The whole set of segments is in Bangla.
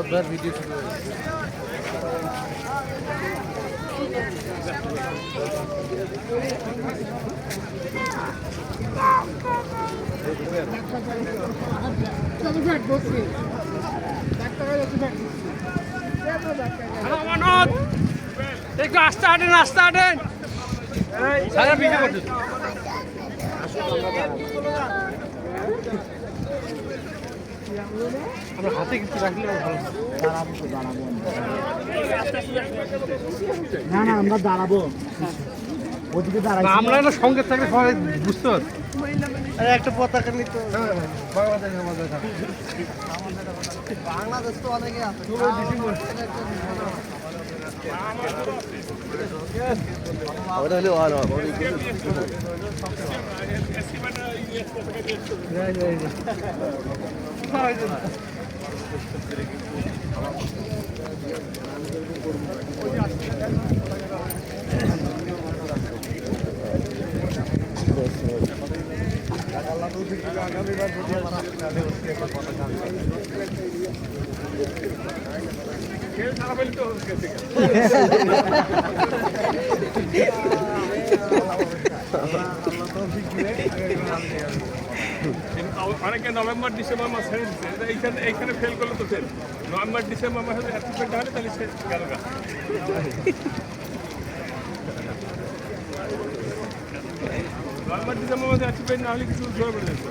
একবার ভিডিও শুরু একটু আস্তে হাঁটেন আস্তে হাঁটেন সারা ভিডিও করতে আমরা হাতে কিছু রাখলে ভালো না না আমরা দাঁড়াবো ওদিকে দাঁড়াই আমরা একটা সঙ্গে থাকলে সবাই বুঝতে পারছি একটা পতাকা নিতে বাংলাদেশ তো অনেকে আছে ওটা হলে ভালো অনেকে নভেম্বর ডিসেম্বর মাস ছেড়ে দিচ্ছে এইখানে ফেল করলে তো ফেল নভেম্বর ডিসেম্বর মাসে অ্যাচিভমেন্ট হলে তাহলে সে গেল গা নভেম্বর ডিসেম্বর মাসে অ্যাচিভমেন্ট না হলে কিছু জোর করে যাচ্ছে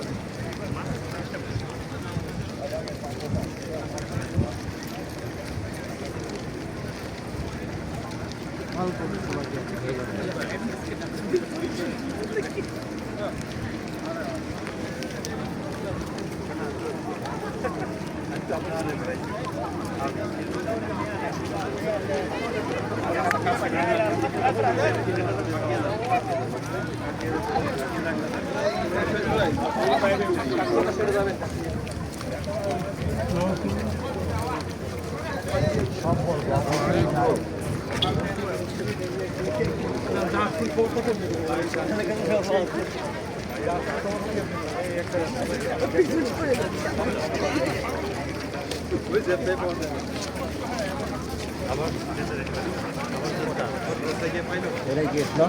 এটাই গেট না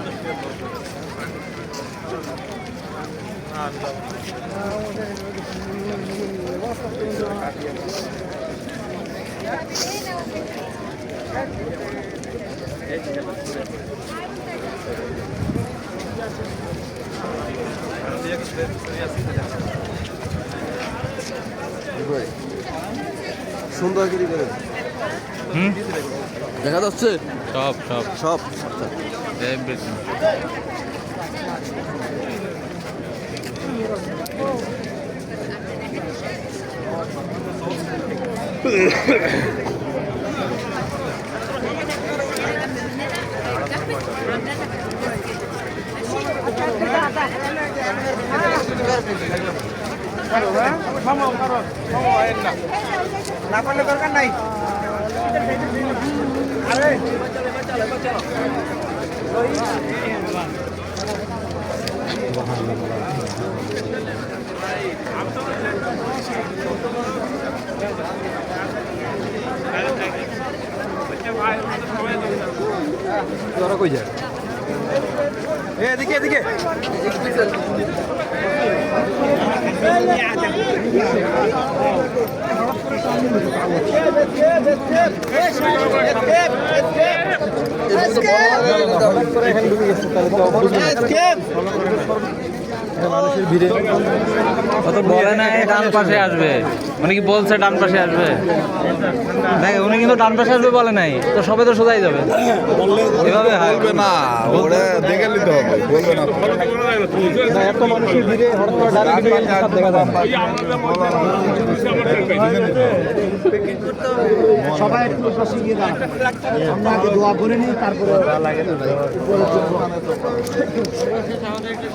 সুন্দর করে দেখা যাচ্ছে সব সব সব এভরিথিং না করলে দরকার নাই আরে তোরা কই যায় এদিকে এদিকে মানুষের ভিড়ে কত বলে না ডান পাশে আসবে উনি কি বলছে ডান পাশে আসবে? দেখ উনি কিন্তু ডান পাশে আসবে বলে নাই, তো সবাই তো সোজাই যাবে এভাবে বলবে না, ওরে দেখে নিতে হবে, বলবে না তো। এত মানুষের ভিড়ে হঠাৎ করে ডাইরেক্ট দেখা যায় না। সবাই একটু পাশে গিয়ে দাঁড়ান। আমরা আগে দোয়া করে নিই, তারপরে উপরে তুলবো।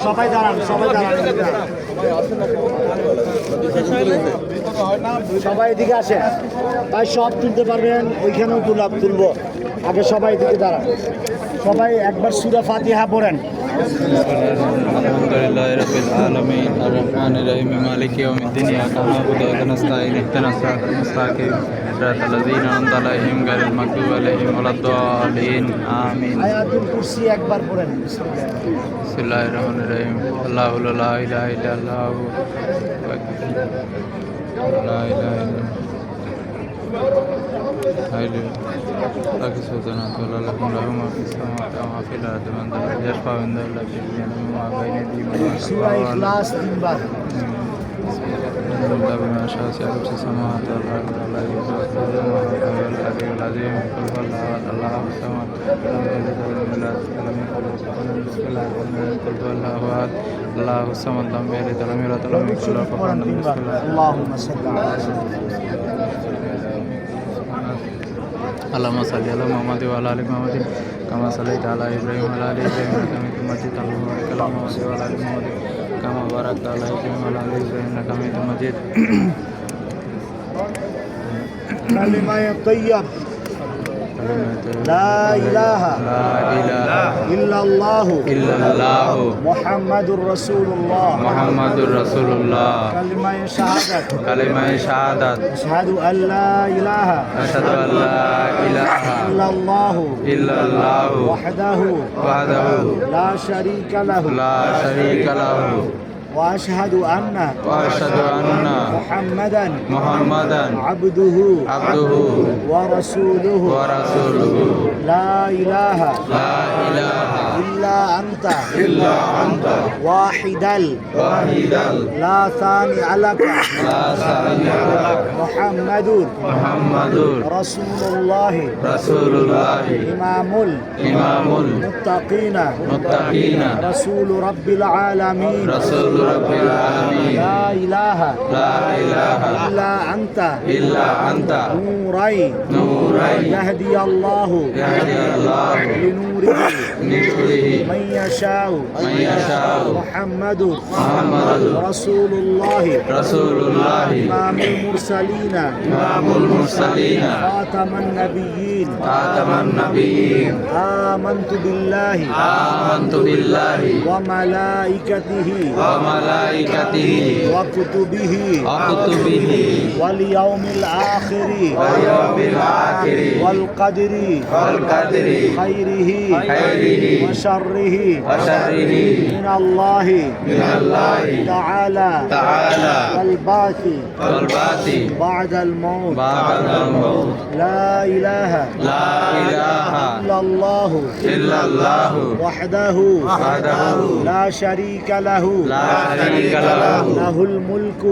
সবাই দাঁড়ান, সবাই দাঁড়ান। সবাই এদিকে আসে ভাই, সব তুলতে পারবেন, ওইখানেও তুলবো। আগে সবাই এদিকে দাঁড়ান, সবাই একবার সূরা ফাতিহা পড়েন। আলহামদুলিল্লাহ রাব্বিল আলামিন আর রহমানির রহিম মালিকি ইয়াউমিদ্দিন ইয়্যাকা না'বুদু ওয়া ইয়্যাকা নাস্তাঈন ইহদিনাস সিরাতাল মুস্তাকিম সিরাতাল লাযীনা আন'আমতা আলাইহিম গায়রিল মাগদুবি আলাইহিম ওয়ালাদ-দাল্লিন আমিন। আয়াতুল কুরসি একবার পড়েন। বিসমিল্লাহির রহমানির রহিম আল্লাহু লা ইলাহা ইল্লাল্লাহু লা ইলাহা ইল্লা سلطنة ولا لكم له ما في السماوات وما في الأرض من ذا الذي يشفع عنده إلا بإذنه وما بين أيديهم وما সূরা ইখলাস তিনবার। الله بما شاء سيعلم في السماوات والأرض ولا يؤذيه وهو العلي العظيم قل هو الله أحد الله الصمد لم يلد ولم يولد ولم يكن له كفوا أحد بسم الله الرحمن الرحيم قل هو الله أحد الله الصمد لم يلد ولم يولد ولم يكن له كفوا أحد بسم الله আল্লাহুম্মা সাল্লি আলা اللهم صل على محمد وعلى ال محمد كما صليت على ابراهيم وعلى ال ابراهيم انك حميد مجيد اللهم بارك على محمد وعلى ال محمد كما باركت على ابراهيم وعلى ال ابراهيم انك حميد مجيد كلمة طيب لا إله إلا الله محمد رسول الله كلمة شهادة أشهد أن لا إله إلا الله وحده لا شريك له وأشهد أن محمدا عبده ورسوله لا إله إلا أنت واحدا لا ثاني لك محمد رسول الله إمام المتقين رسول رب العالمين لا إله إلا أنت نوري يهدي الله لنوره من يشاء محمد رسول الله إمام المرسلين خاتم النبيين آمنت بالله وملائكته وكتبه واليوم الآخر والقدر خيره وشره من الله تعالى والبعث بعد الموت لا إله إلا الله وحده لا شريك له له الملك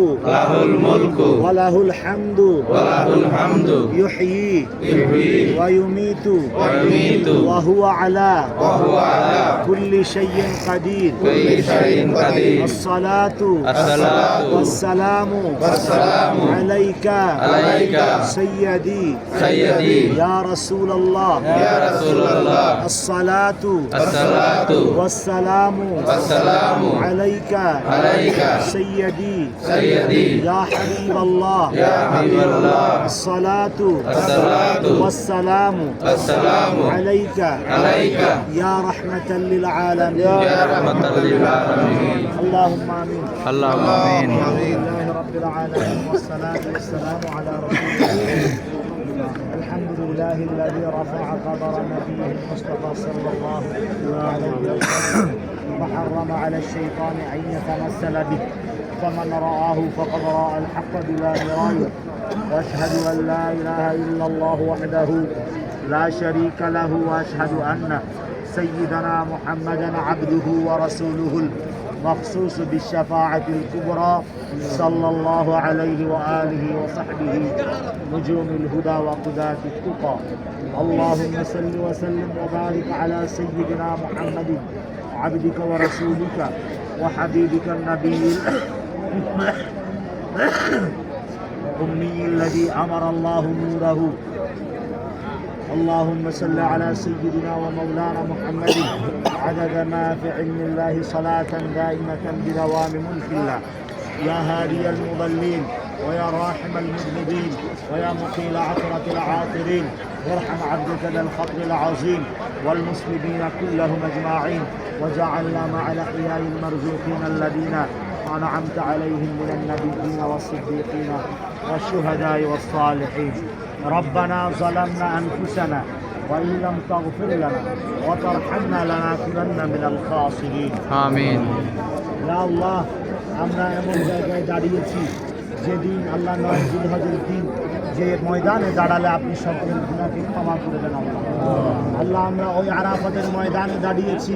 وله الحمد يحيي ويميت وهو على كل شيء قدير الصلاة والسلام عليك سيدي يا رسول الله الصلاة والسلام عليك سيدي يا حبيب الله الصلاة والسلام عليك يا رحمة للعالمين اللهم آمين الحمد لله رب العالمين والصلاة والسلام على رسول الله الحمد لله الذي رفع قدر نبيه المصطفى صلى الله عليه وسلم وحرم على الشيطان أن يتمثل به فمن رآه فقد رأى الحق بلا مراية وأشهد أن لا إله إلا الله وحده لا شريك له وأشهد أن سيدنا محمدا عبده ورسوله مخصوص بالشفاعة الكبرى صلى الله عليه وآله وصحبه نجوم الهدى وقذاة التقى اللهم صل وسلم وبارك على سيدنا محمد عبدك ورسولك وحبيبك النبي الأمي الذي أمر الله نوره اللهم صل على سيدنا ومولانا محمد عدد ما في علم الله صلاة دائمة بدوام ملك الله يا هادي المضلين ويا راحم المذنبين ويا مقيل عثرة العاثرين وارحم عبدك ذا الفضل العظيم والمسلمين كلهم أجمعين وجعلنا مع الأحياء المرزوقين الذين أنعمت عليهم من النبيين والصديقين والشهداء والصالحين ربنا ظلمنا أنفسنا وإن لم تغفر لنا وترحمنا لنكونن من الخاسرين آمين يا الله আমরা এমন জায়গায় দাঁড়িয়েছি যেদিন আল্লাহ 9 জিলহজের দিন যে ময়দানে দাঁড়ালে আপনি সকলের গুনাহকে ক্ষমা করে দেন আল্লাহ আমরা ওই আরাফাতের ময়দানে দাঁড়িয়েছি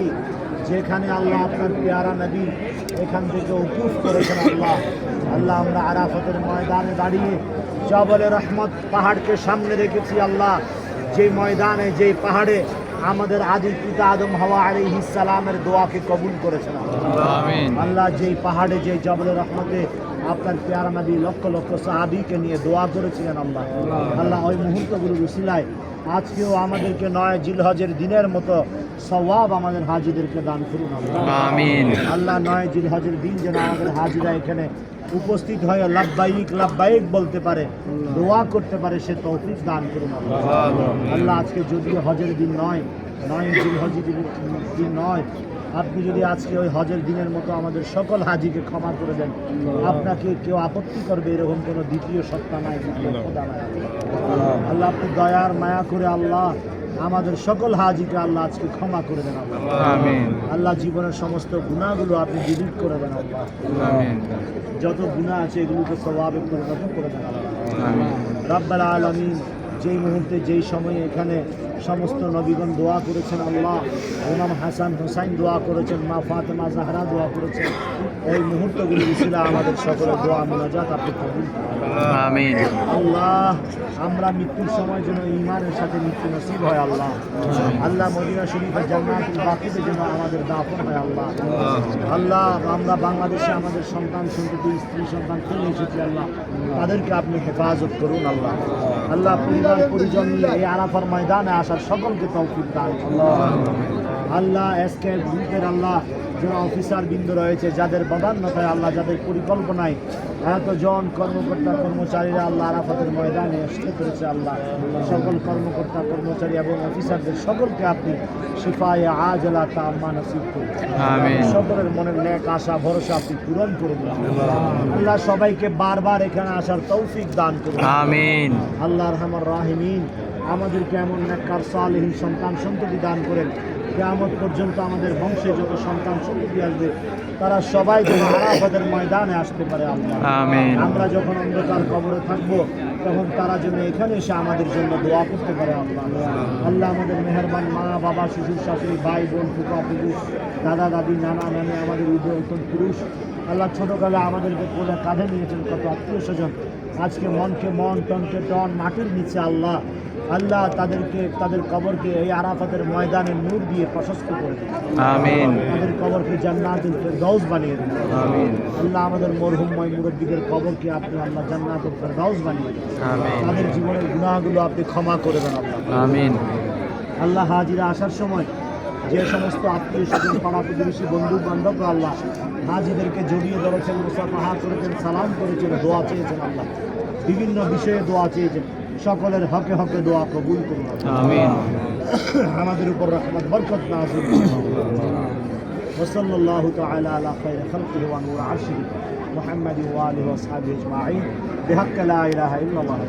যেখানে আল্লাহ আপনার পেয়ারা নবী এখান থেকে উকুফ করেছেন আল্লাহ আল্লাহ আমরা আরাফাতের ময়দানে দাঁড়িয়ে জবলে রহমত পাহাড়কে সামনে রেখেছি আল্লাহ যে ময়দানে যে পাহাড়ে আমাদের আদি পিতা আদম হাওয়া আলাইহিস সালামের দোয়াকে কবুল করেছেন আমিন আল্লাহ যেই পাহাড়ে যে জবলে রহমতে আপনার পেয়ারা নবী লক্ষ লক্ষ সাহাবীকে নিয়ে দোয়া করেছিলেন আল্লাহ আল্লাহ ওই মুহূর্তগুলোর উসিলায় আজকেও আমাদেরকে 9 জিলহজের দিনের মতো সওয়াব আমাদের হাজীদেরকে দান করুন আমিন আল্লাহ 9 জিলহজের দিন যেন আমাদের হাজীরা এখানে উপস্থিত হয়ে লাব্বাইক লাব্বাইক বলতে পারে দোয়া করতে পারে সে তৌফিক দান করুন আল্লাহ আজকে যদিও হজের দিন নয় 9 জিলহজের দিন নয় আপনি যদি আজকে ওই হজের দিনের মতো আমাদের সকল হাজীকে ক্ষমা করে দেন আপনাকে কেউ আপত্তি করবে এরকম কোনো দ্বিতীয় সত্তা নাই খোদা নাই আল্লাহ আপনি দয়ার মায়া করে আল্লাহ আমাদের সকল হাজীকে আল্লাহ আজকে ক্ষমা করে দেন আমিন আল্লাহ জীবনের সমস্ত গুনাহগুলো আপনি ডিলিট করে দেন আল্লাহ আমিন যত গুনাহ আছে এগুলোকে সওয়াবে পরিণত করে দেন আমিন রব্বুল আলামিন যেই মুহূর্তে যেই সময়ে এখানে সমস্ত নবীগণ দোয়া করেছেন আল্লাহ ইমাম হাসান হুসাইন দোয়া করেছেন মা ফাতেমা জাহরা দোয়া করেছেন ওই মুহূর্তগুলো ছিল আমাদের সকলের দোয়া মুনাজাত আপনি কবুল করুন আমিন আল্লাহ আমরা মৃত্যুর সময় যেন ঈমানের সাথে মৃত্যু নসিব হয় আল্লাহ আল্লাহ মদিনা শরীফের জান্নাতুল বাকিতে যেন আমাদের দাফন হয় আল্লাহ আল্লাহ আমরা বাংলাদেশে আমাদের সন্তান সন্ততি স্ত্রী সন্তান ফেলে এসেছি আল্লাহ তাদেরকে আপনি হেফাজত করুন আল্লাহ আল্লাহ পরিবার পরিজন নিয়ে এই আরাফার ময়দানে আসার সকলকে তৌফিক দান করুন আল্লাহ এসকে গ্রুপের আল্লাহ যারা অফিসার বৃন্দ রয়েছে যাদের বাদান্যতায় আল্লাহ যাদের পরিকল্পনায় এতজন কর্মকর্তা কর্মচারীরা আল্লাহ আরাফাতের ময়দানে আসতে পেরেছে আল্লাহ সকল কর্মকর্তা কর্মচারী এবং অফিসারদের সকলকে আপনি শিফায়ে আজলা তাম্মা নসিব করুন আমিন সকলের মনের নেক আশা ভরসা আপনি পূরণ করে দিন আল্লাহ সবাইকে বারবার এখানে আসার তৌফিক দান করুন আমিন আল্লাহ রহমান রাহিমিন আমাদেরকে এমন নেককার সালেহীন সন্তান সন্ততি দান করেন কিয়ামত পর্যন্ত আমাদের বংশে যত সন্তান সন্ততি আসবে তারা সবাই যেন আরাফাতের ময়দানে আসতে পারে আল্লাহ আমিন আমরা যখন অন্ধকার কবরে থাকবো তখন তারা যেন এখানে এসে আমাদের জন্য দোয়া করতে পারে আল্লাহ আল্লাহ আমাদের মেহেরবান মা বাবা শ্বশুর শাশুড়ি ভাই বোন ফুফা ফুফু দাদা দাদি নানা নানি আমাদের উদয়তন পুরুষ আল্লাহ ছোটোকালে আমাদেরকে কোলে কাঁধে নিয়েছেন কত আত্মীয় স্বজন আজকে মনকে মন টনকে টন মাটির নিচে আল্লাহ আল্লাহ তাদেরকে তাদের কবরকে এই আরাফাতের ময়দানে নূর দিয়ে প্রশস্ত করে দিন আমিন তাদের কবরকে জান্নাতুল ফেরদাউস বানিয়ে দিন আমিন আল্লাহ আমাদের মরহুমময় মুরব্বীদের কবরকে আপনি আল্লাহ জান্নাতুল ফেরদাউস বানিয়ে দিন আমিন তাদের জীবনের গুনাহগুলো আপনি ক্ষমা করে দেন আল্লাহ আমিন আল্লাহ হাজিরা আসার সময় যে সমস্ত আত্মীয় স্বজন পাড়া প্রতিবেশী বন্ধু বান্ধব আল্লাহ হাজিদেরকে জড়িয়ে ধরেছেন মুসাফাহা করেছেন সালাম করেছেন দোয়া চেয়েছেন আল্লাহ বিভিন্ন বিষয়ে দোয়া চেয়েছেন সকলের হকে হকে দোয়া কবুল করুন আমিন আমাদের উপর রহমত বরকত নাযিল وصلى الله تعالى على خير خلقه ونور عرشه محمد وآله وأصحابه أجمعين بحق لا إله إلا الله